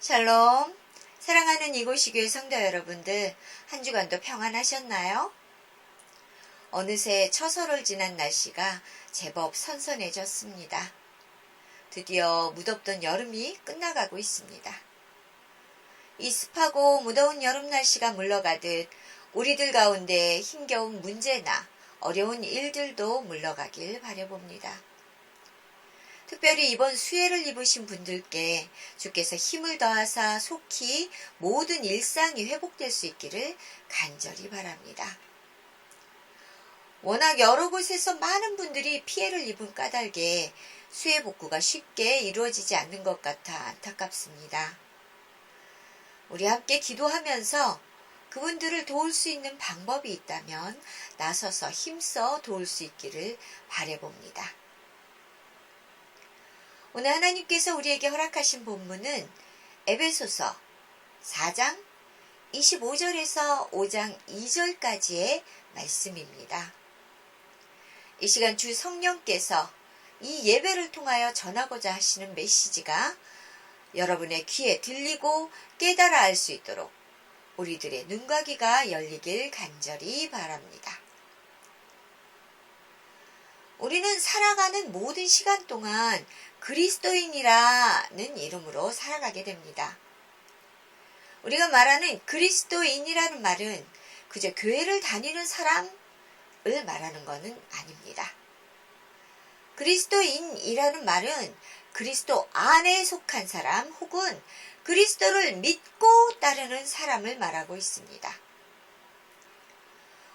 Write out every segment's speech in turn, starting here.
샬롬, 사랑하는 이곳이 교회 성도 여러분들, 한 주간도 평안하셨나요? 어느새 처서를 지난 날씨가 제법 선선해졌습니다. 드디어 무덥던 여름이 끝나가고 있습니다. 이 습하고 무더운 여름 날씨가 물러가듯 우리들 가운데 힘겨운 문제나 어려운 일들도 물러가길 바라봅니다. 특별히 이번 수해를 입으신 분들께 주께서 힘을 더하사 속히 모든 일상이 회복될 수 있기를 간절히 바랍니다. 워낙 여러 곳에서 많은 분들이 피해를 입은 까닭에 수해 복구가 쉽게 이루어지지 않는 것 같아 안타깝습니다. 우리 함께 기도하면서 그분들을 도울 수 있는 방법이 있다면 나서서 힘써 도울 수 있기를 바라봅니다. 오늘 하나님께서 우리에게 허락하신 본문은 에베소서 4장 25절에서 5장 2절까지의 말씀입니다. 이 시간 주 성령께서 이 예배를 통하여 전하고자 하시는 메시지가 여러분의 귀에 들리고 깨달아 알 수 있도록 우리들의 눈과 귀가 열리길 간절히 바랍니다. 우리는 살아가는 모든 시간 동안 그리스도인이라는 이름으로 살아가게 됩니다. 우리가 말하는 그리스도인이라는 말은 그저 교회를 다니는 사람을 말하는 것은 아닙니다. 그리스도인이라는 말은 그리스도 안에 속한 사람 혹은 그리스도를 믿고 따르는 사람을 말하고 있습니다.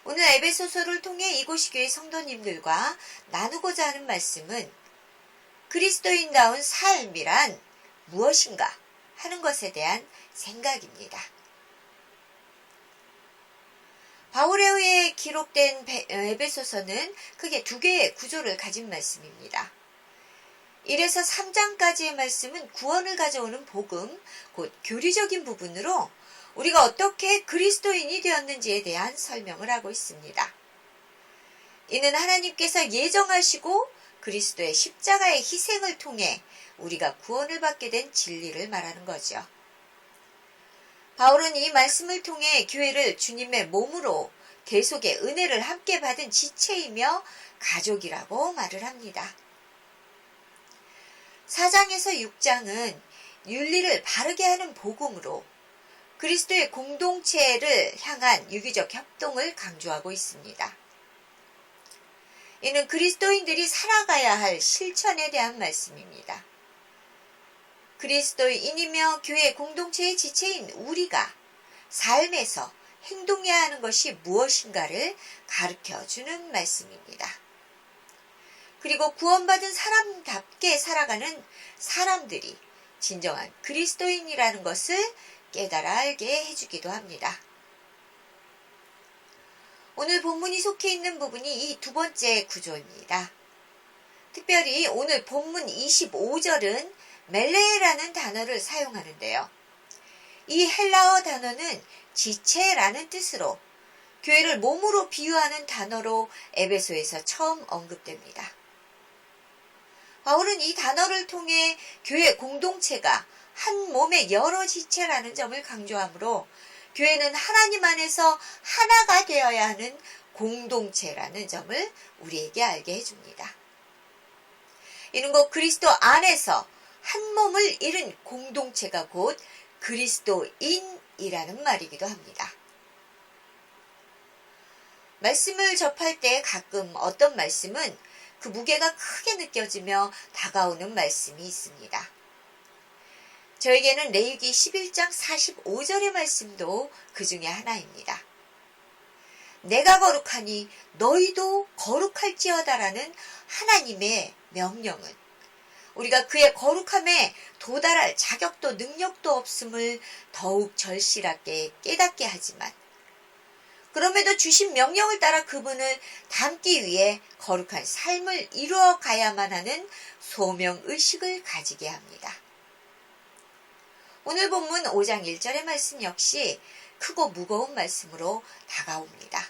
오늘 에베소서를 통해 이곳이 교회 성도님들과 나누고자 하는 말씀은 그리스도인다운 삶이란 무엇인가 하는 것에 대한 생각입니다. 바울에 의해 기록된 에베소서는 크게 두 개의 구조를 가진 말씀입니다. 1에서 3장까지의 말씀은 구원을 가져오는 복음, 곧 교리적인 부분으로 우리가 어떻게 그리스도인이 되었는지에 대한 설명을 하고 있습니다. 이는 하나님께서 예정하시고 그리스도의 십자가의 희생을 통해 우리가 구원을 받게 된 진리를 말하는 거죠. 바울은 이 말씀을 통해 교회를 주님의 몸으로 계속의 은혜를 함께 받은 지체이며 가족이라고 말을 합니다. 4장에서 6장은 윤리를 바르게 하는 복음으로 그리스도의 공동체를 향한 유기적 협동을 강조하고 있습니다. 이는 그리스도인들이 살아가야 할 실천에 대한 말씀입니다. 그리스도인이며 교회 공동체의 지체인 우리가 삶에서 행동해야 하는 것이 무엇인가를 가르쳐주는 말씀입니다. 그리고 구원받은 사람답게 살아가는 사람들이 진정한 그리스도인이라는 것을 깨달아 알게 해주기도 합니다. 오늘 본문이 속해 있는 부분이 이 두 번째 구조입니다. 특별히 오늘 본문 25절은 멜레라는 단어를 사용하는데요. 이 헬라어 단어는 지체라는 뜻으로 교회를 몸으로 비유하는 단어로 에베소에서 처음 언급됩니다. 바울은 이 단어를 통해 교회 공동체가 한 몸의 여러 지체라는 점을 강조하므로 교회는 하나님 안에서 하나가 되어야 하는 공동체라는 점을 우리에게 알게 해줍니다. 이는 곧 그리스도 안에서 한 몸을 이룬 공동체가 곧 그리스도인이라는 말이기도 합니다. 말씀을 접할 때 가끔 어떤 말씀은 그 무게가 크게 느껴지며 다가오는 말씀이 있습니다. 저에게는 레위기 11장 45절의 말씀도 그 중에 하나입니다. 내가 거룩하니 너희도 거룩할지어다라는 하나님의 명령은 우리가 그의 거룩함에 도달할 자격도 능력도 없음을 더욱 절실하게 깨닫게 하지만 그럼에도 주신 명령을 따라 그분을 닮기 위해 거룩한 삶을 이루어 가야만 하는 소명의식을 가지게 합니다. 오늘 본문 5장 1절의 말씀 역시 크고 무거운 말씀으로 다가옵니다.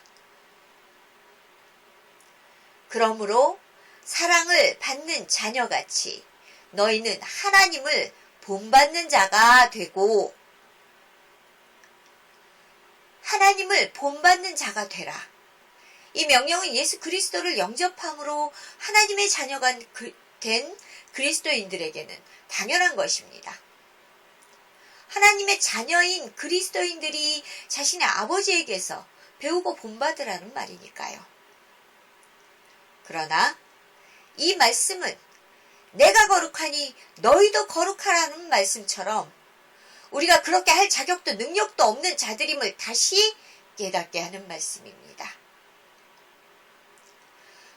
그러므로 사랑을 받는 자녀같이 너희는 하나님을 본받는 자가 되고 하나님을 본받는 자가 되라. 이 명령은 예수 그리스도를 영접함으로 하나님의 자녀가 된 그리스도인들에게는 당연한 것입니다. 하나님의 자녀인 그리스도인들이 자신의 아버지에게서 배우고 본받으라는 말이니까요. 그러나 이 말씀은 내가 거룩하니 너희도 거룩하라는 말씀처럼 우리가 그렇게 할 자격도 능력도 없는 자들임을 다시 깨닫게 하는 말씀입니다.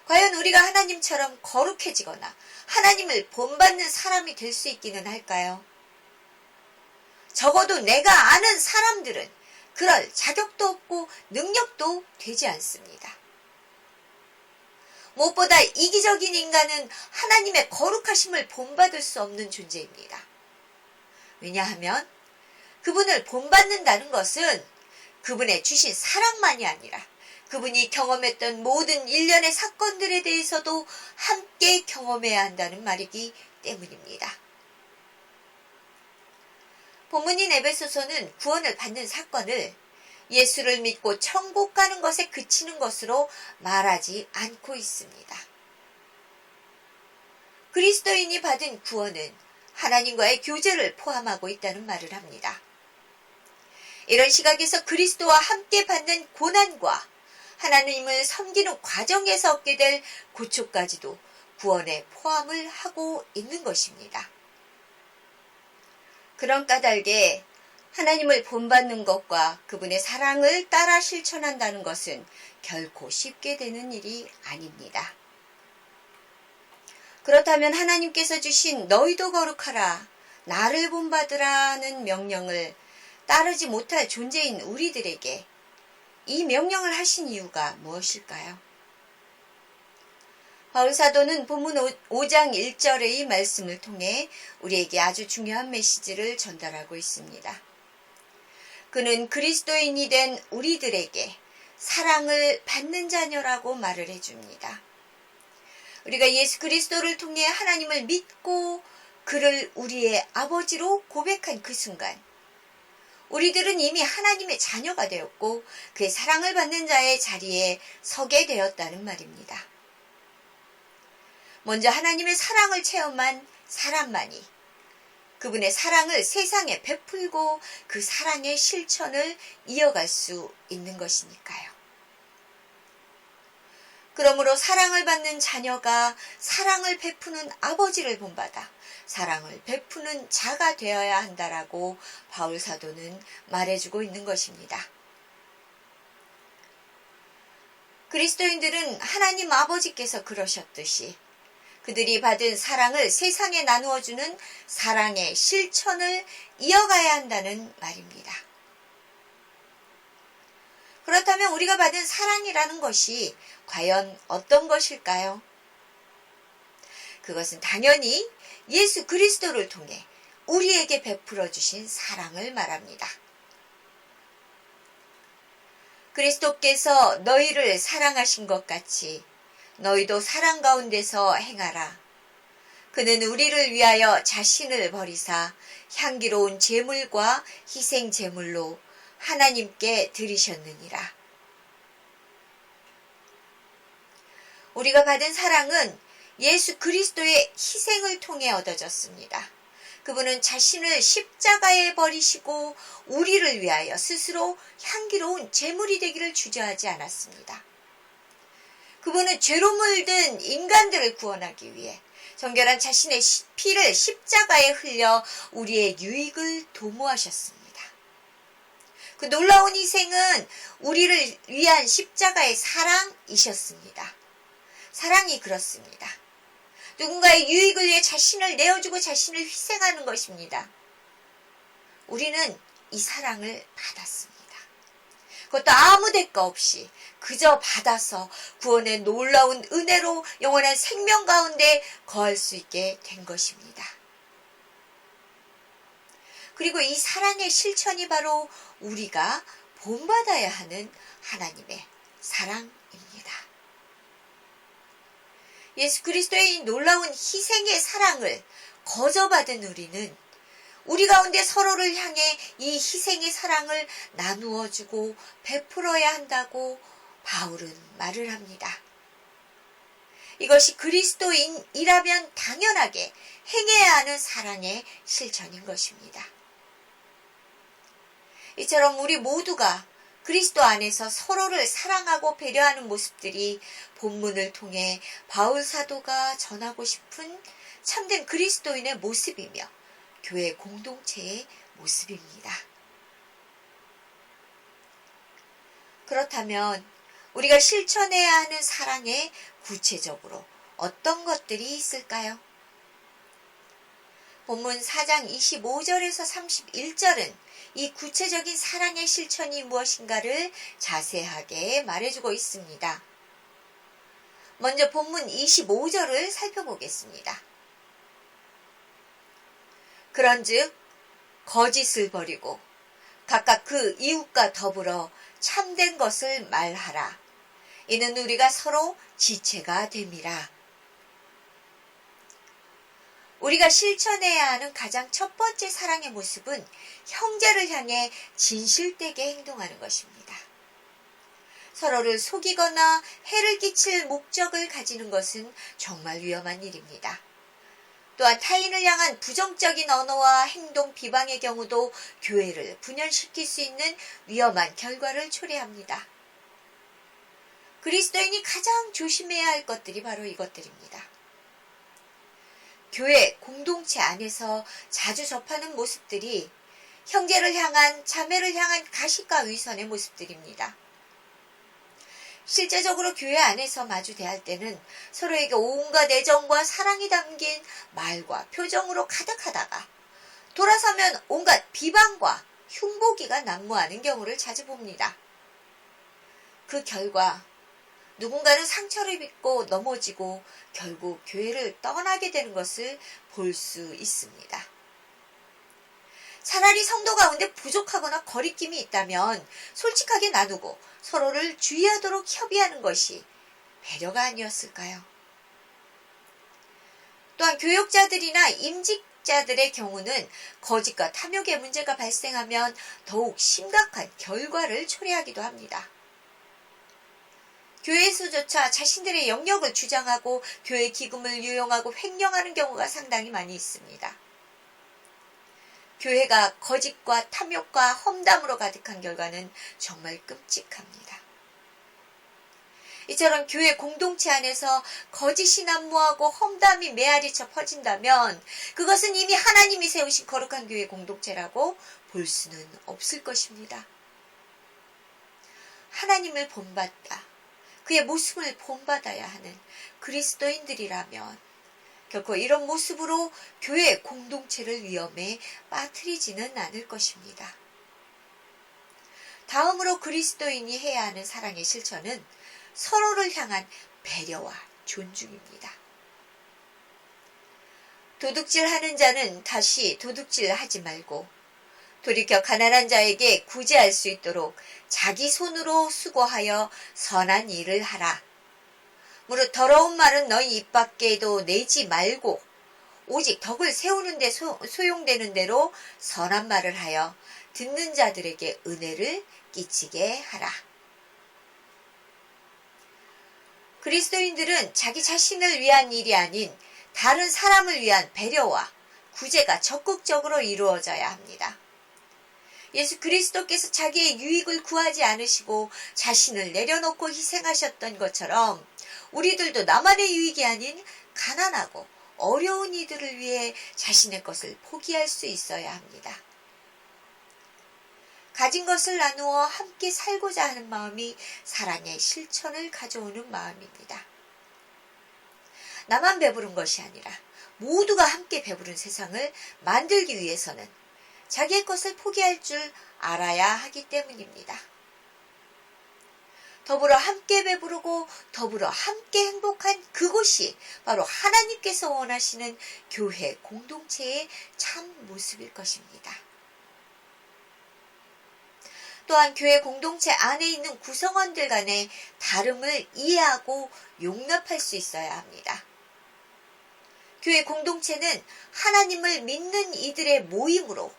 과연 우리가 하나님처럼 거룩해지거나 하나님을 본받는 사람이 될 수 있기는 할까요? 적어도 내가 아는 사람들은 그럴 자격도 없고 능력도 되지 않습니다. 무엇보다 이기적인 인간은 하나님의 거룩하심을 본받을 수 없는 존재입니다. 왜냐하면 그분을 본받는다는 것은 그분의 주신 사랑만이 아니라 그분이 경험했던 모든 일련의 사건들에 대해서도 함께 경험해야 한다는 말이기 때문입니다. 본문인 에베소서는 구원을 받는 사건을 예수를 믿고 천국 가는 것에 그치는 것으로 말하지 않고 있습니다. 그리스도인이 받은 구원은 하나님과의 교제를 포함하고 있다는 말을 합니다. 이런 시각에서 그리스도와 함께 받는 고난과 하나님을 섬기는 과정에서 얻게 될 고초까지도 구원에 포함을 하고 있는 것입니다. 그런 까닭에 하나님을 본받는 것과 그분의 사랑을 따라 실천한다는 것은 결코 쉽게 되는 일이 아닙니다. 그렇다면 하나님께서 주신 너희도 거룩하라, 나를 본받으라는 명령을 따르지 못할 존재인 우리들에게 이 명령을 하신 이유가 무엇일까요? 바울 사도는 본문 5장 1절의 이 말씀을 통해 우리에게 아주 중요한 메시지를 전달하고 있습니다. 그는 그리스도인이 된 우리들에게 사랑을 받는 자녀라고 말을 해줍니다. 우리가 예수 그리스도를 통해 하나님을 믿고 그를 우리의 아버지로 고백한 그 순간 우리들은 이미 하나님의 자녀가 되었고 그의 사랑을 받는 자의 자리에 서게 되었다는 말입니다. 먼저 하나님의 사랑을 체험한 사람만이 그분의 사랑을 세상에 베풀고 그 사랑의 실천을 이어갈 수 있는 것이니까요. 그러므로 사랑을 받는 자녀가 사랑을 베푸는 아버지를 본받아 사랑을 베푸는 자가 되어야 한다라고 바울 사도는 말해주고 있는 것입니다. 그리스도인들은 하나님 아버지께서 그러셨듯이 그들이 받은 사랑을 세상에 나누어주는 사랑의 실천을 이어가야 한다는 말입니다. 그렇다면 우리가 받은 사랑이라는 것이 과연 어떤 것일까요? 그것은 당연히 예수 그리스도를 통해 우리에게 베풀어 주신 사랑을 말합니다. 그리스도께서 너희를 사랑하신 것 같이 너희도 사랑 가운데서 행하라. 그는 우리를 위하여 자신을 버리사 향기로운 제물과 희생 제물로 하나님께 드리셨느니라. 우리가 받은 사랑은 예수 그리스도의 희생을 통해 얻어졌습니다. 그분은 자신을 십자가에 버리시고 우리를 위하여 스스로 향기로운 제물이 되기를 주저하지 않았습니다. 그분은 죄로 물든 인간들을 구원하기 위해 정결한 자신의 피를 십자가에 흘려 우리의 유익을 도모하셨습니다. 그 놀라운 희생은 우리를 위한 십자가의 사랑이셨습니다. 사랑이 그렇습니다. 누군가의 유익을 위해 자신을 내어주고 자신을 희생하는 것입니다. 우리는 이 사랑을 받았습니다. 그것도 아무 대가 없이 그저 받아서 구원의 놀라운 은혜로 영원한 생명 가운데 거할 수 있게 된 것입니다. 그리고 이 사랑의 실천이 바로 우리가 본받아야 하는 하나님의 사랑입니다. 예수 그리스도의 이 놀라운 희생의 사랑을 거저받은 우리는 우리 가운데 서로를 향해 이 희생의 사랑을 나누어주고 베풀어야 한다고 바울은 말을 합니다. 이것이 그리스도인이라면 당연하게 행해야 하는 사랑의 실천인 것입니다. 이처럼 우리 모두가 그리스도 안에서 서로를 사랑하고 배려하는 모습들이 본문을 통해 바울 사도가 전하고 싶은 참된 그리스도인의 모습이며 교회 공동체의 모습입니다. 그렇다면 우리가 실천해야 하는 사랑에 구체적으로 어떤 것들이 있을까요? 본문 4장 25절에서 31절은 이 구체적인 사랑의 실천이 무엇인가를 자세하게 말해주고 있습니다. 먼저 본문 25절을 살펴보겠습니다. 그런즉 거짓을 버리고 각각 그 이웃과 더불어 참된 것을 말하라. 이는 우리가 서로 지체가 됨이라. 우리가 실천해야 하는 가장 첫 번째 사랑의 모습은 형제를 향해 진실되게 행동하는 것입니다. 서로를 속이거나 해를 끼칠 목적을 가지는 것은 정말 위험한 일입니다. 또한 타인을 향한 부정적인 언어와 행동 비방의 경우도 교회를 분열시킬 수 있는 위험한 결과를 초래합니다. 그리스도인이 가장 조심해야 할 것들이 바로 이것들입니다. 교회 공동체 안에서 자주 접하는 모습들이 형제를 향한, 자매를 향한 가식과 위선의 모습들입니다. 실제적으로 교회 안에서 마주 대할 때는 서로에게 온갖 애정과 사랑이 담긴 말과 표정으로 가득하다가 돌아서면 온갖 비방과 흉보기가 난무하는 경우를 자주 봅니다. 그 결과 누군가는 상처를 입고 넘어지고 결국 교회를 떠나게 되는 것을 볼 수 있습니다. 차라리 성도 가운데 부족하거나 거리낌이 있다면 솔직하게 나누고 서로를 주의하도록 협의하는 것이 배려가 아니었을까요? 또한 교역자들이나 임직자들의 경우는 거짓과 탐욕의 문제가 발생하면 더욱 심각한 결과를 초래하기도 합니다. 교회에서조차 자신들의 영역을 주장하고 교회 기금을 유용하고 횡령하는 경우가 상당히 많이 있습니다. 교회가 거짓과 탐욕과 험담으로 가득한 결과는 정말 끔찍합니다. 이처럼 교회 공동체 안에서 거짓이 난무하고 험담이 메아리쳐 퍼진다면 그것은 이미 하나님이 세우신 거룩한 교회 공동체라고 볼 수는 없을 것입니다. 하나님을 본받다, 그의 모습을 본받아야 하는 그리스도인들이라면 결코 이런 모습으로 교회 공동체를 위험에 빠뜨리지는 않을 것입니다. 다음으로 그리스도인이 해야 하는 사랑의 실천은 서로를 향한 배려와 존중입니다. 도둑질하는 자는 다시 도둑질하지 말고 돌이켜 가난한 자에게 구제할 수 있도록 자기 손으로 수고하여 선한 일을 하라. 무릇 더러운 말은 너희 입 밖에도 내지 말고 오직 덕을 세우는 데 소용되는 대로 선한 말을 하여 듣는 자들에게 은혜를 끼치게 하라. 그리스도인들은 자기 자신을 위한 일이 아닌 다른 사람을 위한 배려와 구제가 적극적으로 이루어져야 합니다. 예수 그리스도께서 자기의 유익을 구하지 않으시고 자신을 내려놓고 희생하셨던 것처럼 우리들도 나만의 유익이 아닌 가난하고 어려운 이들을 위해 자신의 것을 포기할 수 있어야 합니다. 가진 것을 나누어 함께 살고자 하는 마음이 사랑의 실천을 가져오는 마음입니다. 나만 배부른 것이 아니라 모두가 함께 배부른 세상을 만들기 위해서는 자기의 것을 포기할 줄 알아야 하기 때문입니다. 더불어 함께 배부르고 더불어 함께 행복한 그곳이 바로 하나님께서 원하시는 교회 공동체의 참 모습일 것입니다. 또한 교회 공동체 안에 있는 구성원들 간의 다름을 이해하고 용납할 수 있어야 합니다. 교회 공동체는 하나님을 믿는 이들의 모임으로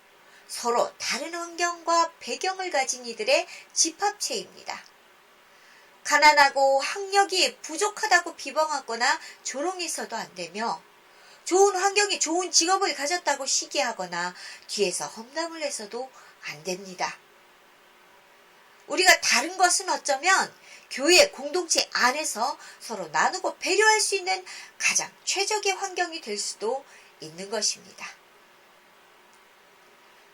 서로 다른 환경과 배경을 가진 이들의 집합체입니다. 가난하고 학력이 부족하다고 비방하거나 조롱해서도 안 되며 좋은 환경이 좋은 직업을 가졌다고 시기하거나 뒤에서 험담을 해서도 안 됩니다. 우리가 다른 것은 어쩌면 교회 공동체 안에서 서로 나누고 배려할 수 있는 가장 최적의 환경이 될 수도 있는 것입니다.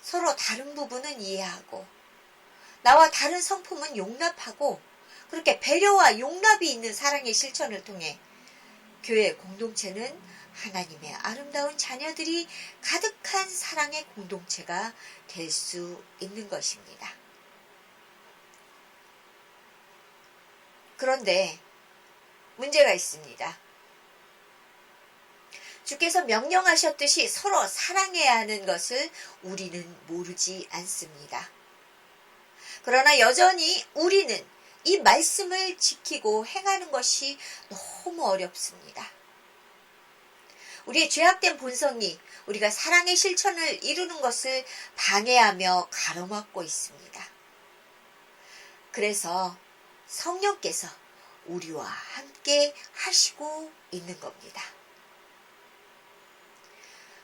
서로 다른 부분은 이해하고 나와 다른 성품은 용납하고 그렇게 배려와 용납이 있는 사랑의 실천을 통해 교회 공동체는 하나님의 아름다운 자녀들이 가득한 사랑의 공동체가 될 수 있는 것입니다. 그런데 문제가 있습니다. 주께서 명령하셨듯이 서로 사랑해야 하는 것을 우리는 모르지 않습니다. 그러나 여전히 우리는 이 말씀을 지키고 행하는 것이 너무 어렵습니다. 우리의 죄악된 본성이 우리가 사랑의 실천을 이루는 것을 방해하며 가로막고 있습니다. 그래서 성령께서 우리와 함께 하시고 있는 겁니다.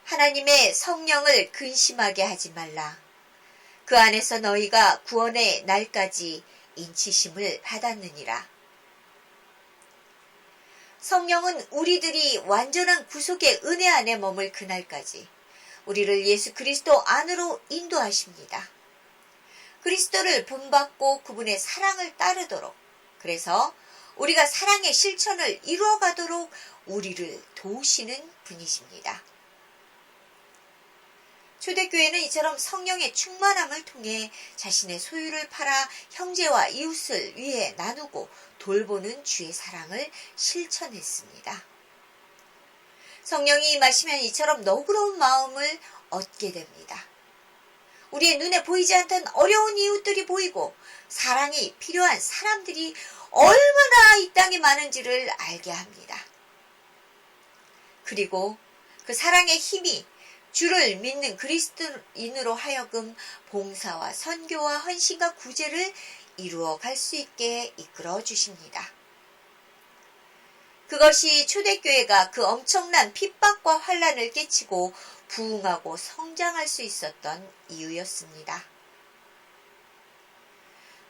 하나님의 성령을 근심하게 하지 말라. 그 안에서 너희가 구원의 날까지 인치심을 받았느니라. 성령은 우리들이 완전한 구속의 은혜 안에 머물 그날까지 우리를 예수 그리스도 안으로 인도하십니다. 그리스도를 본받고 그분의 사랑을 따르도록, 그래서 우리가 사랑의 실천을 이루어가도록 우리를 도우시는 분이십니다. 초대교회는 이처럼 성령의 충만함을 통해 자신의 소유를 팔아 형제와 이웃을 위해 나누고 돌보는 주의 사랑을 실천했습니다. 성령이 임하시면 이처럼 너그러운 마음을 얻게 됩니다. 우리의 눈에 보이지 않던 어려운 이웃들이 보이고 사랑이 필요한 사람들이 얼마나 이 땅에 많은지를 알게 합니다. 그리고 그 사랑의 힘이 주를 믿는 그리스도인으로 하여금 봉사와 선교와 헌신과 구제를 이루어 갈 수 있게 이끌어 주십니다. 그것이 초대교회가 그 엄청난 핍박과 환난을 깨치고 부흥하고 성장할 수 있었던 이유였습니다.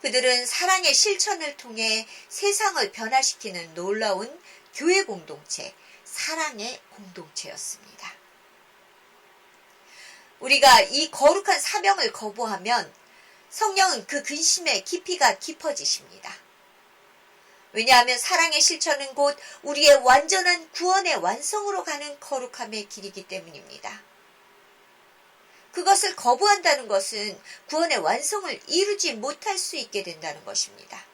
그들은 사랑의 실천을 통해 세상을 변화시키는 놀라운 교회 공동체, 사랑의 공동체였습니다. 우리가 이 거룩한 사명을 거부하면 성령은 그 근심의 깊이가 깊어지십니다. 왜냐하면 사랑의 실천은 곧 우리의 완전한 구원의 완성으로 가는 거룩함의 길이기 때문입니다. 그것을 거부한다는 것은 구원의 완성을 이루지 못할 수 있게 된다는 것입니다.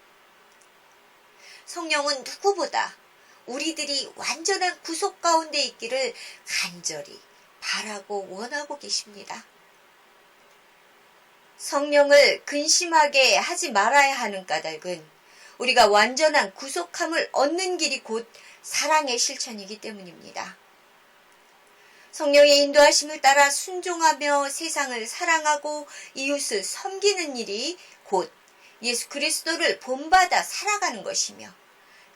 성령은 누구보다 우리들이 완전한 구속 가운데 있기를 간절히 바라고 원하고 계십니다. 성령을 근심하게 하지 말아야 하는 까닭은 우리가 완전한 구속함을 얻는 길이 곧 사랑의 실천이기 때문입니다. 성령의 인도하심을 따라 순종하며 세상을 사랑하고 이웃을 섬기는 일이 곧 예수 그리스도를 본받아 살아가는 것이며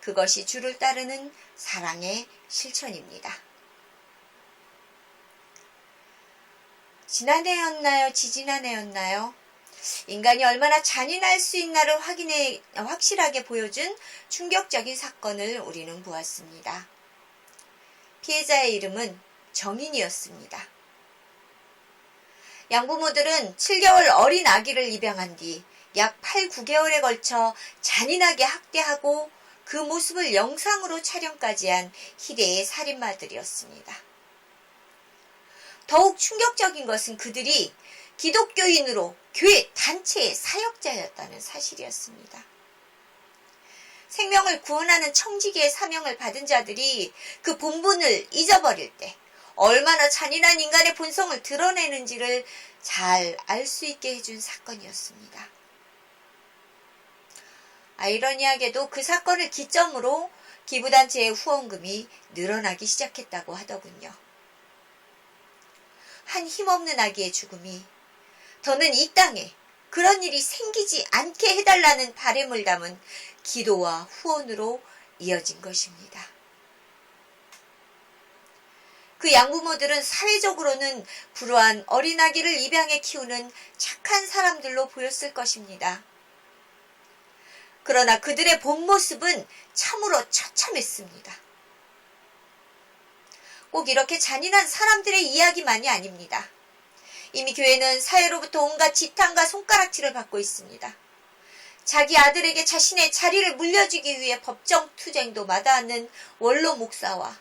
그것이 주를 따르는 사랑의 실천입니다. 지난해였나요? 지지난해였나요? 인간이 얼마나 잔인할 수 있나를 확실하게 보여준 충격적인 사건을 우리는 보았습니다. 피해자의 이름은 정인이었습니다. 양부모들은 7개월 어린 아기를 입양한 뒤 약 8, 9개월에 걸쳐 잔인하게 학대하고 그 모습을 영상으로 촬영까지 한 희대의 살인마들이었습니다. 더욱 충격적인 것은 그들이 기독교인으로 교회 단체의 사역자였다는 사실이었습니다. 생명을 구원하는 청지기의 사명을 받은 자들이 그 본분을 잊어버릴 때 얼마나 잔인한 인간의 본성을 드러내는지를 잘 알 수 있게 해준 사건이었습니다. 아이러니하게도 그 사건을 기점으로 기부단체의 후원금이 늘어나기 시작했다고 하더군요. 한 힘없는 아기의 죽음이 더는 이 땅에 그런 일이 생기지 않게 해달라는 바람을 담은 기도와 후원으로 이어진 것입니다. 그 양부모들은 사회적으로는 불우한 어린아기를 입양해 키우는 착한 사람들로 보였을 것입니다. 그러나 그들의 본 모습은 참으로 처참했습니다. 꼭 이렇게 잔인한 사람들의 이야기만이 아닙니다. 이미 교회는 사회로부터 온갖 지탄과 손가락질을 받고 있습니다. 자기 아들에게 자신의 자리를 물려주기 위해 법정 투쟁도 마다하는 원로 목사와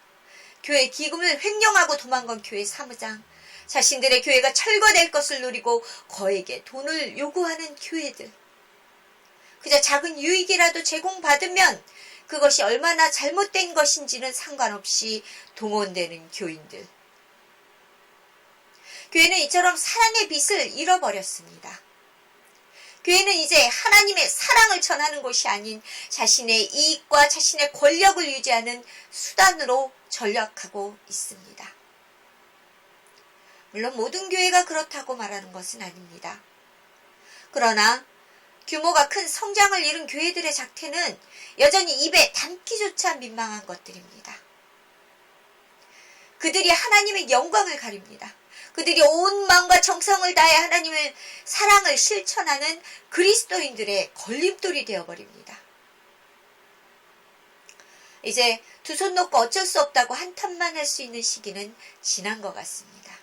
교회 기금을 횡령하고 도망간 교회 사무장, 자신들의 교회가 철거될 것을 노리고 거액의 돈을 요구하는 교회들, 그저 작은 유익이라도 제공받으면 그것이 얼마나 잘못된 것인지는 상관없이 동원되는 교인들. 교회는 이처럼 사랑의 빛을 잃어버렸습니다. 교회는 이제 하나님의 사랑을 전하는 곳이 아닌 자신의 이익과 자신의 권력을 유지하는 수단으로 전락하고 있습니다. 물론 모든 교회가 그렇다고 말하는 것은 아닙니다. 그러나 규모가 큰 성장을 이룬 교회들의 작태는 여전히 입에 담기조차 민망한 것들입니다. 그들이 하나님의 영광을 가립니다. 그들이 온 마음과 정성을 다해 하나님의 사랑을 실천하는 그리스도인들의 걸림돌이 되어버립니다. 이제 두 손 놓고 어쩔 수 없다고 한탄만 할 수 있는 시기는 지난 것 같습니다.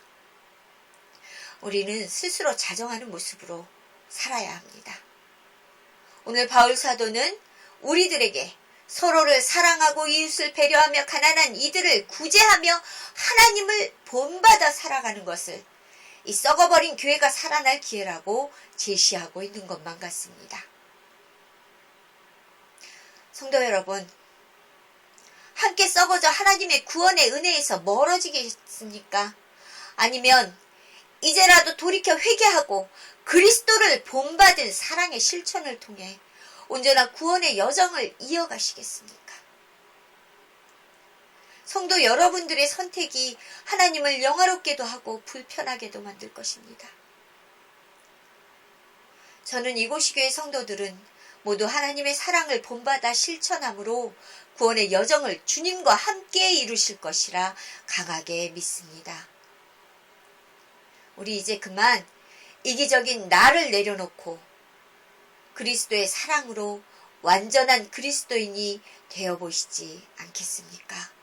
우리는 스스로 자정하는 모습으로 살아야 합니다. 오늘 바울 사도는 우리들에게 서로를 사랑하고 이웃을 배려하며 가난한 이들을 구제하며 하나님을 본받아 살아가는 것을 이 썩어버린 교회가 살아날 기회라고 제시하고 있는 것만 같습니다. 성도 여러분, 함께 썩어져 하나님의 구원의 은혜에서 멀어지겠습니까? 아니면 이제라도 돌이켜 회개하고 그리스도를 본받은 사랑의 실천을 통해 온전한 구원의 여정을 이어가시겠습니까? 성도 여러분들의 선택이 하나님을 영화롭게도 하고 불편하게도 만들 것입니다. 저는 이곳시교회 성도들은 모두 하나님의 사랑을 본받아 실천함으로 구원의 여정을 주님과 함께 이루실 것이라 강하게 믿습니다. 우리 이제 그만 이기적인 나를 내려놓고 그리스도의 사랑으로 완전한 그리스도인이 되어보시지 않겠습니까?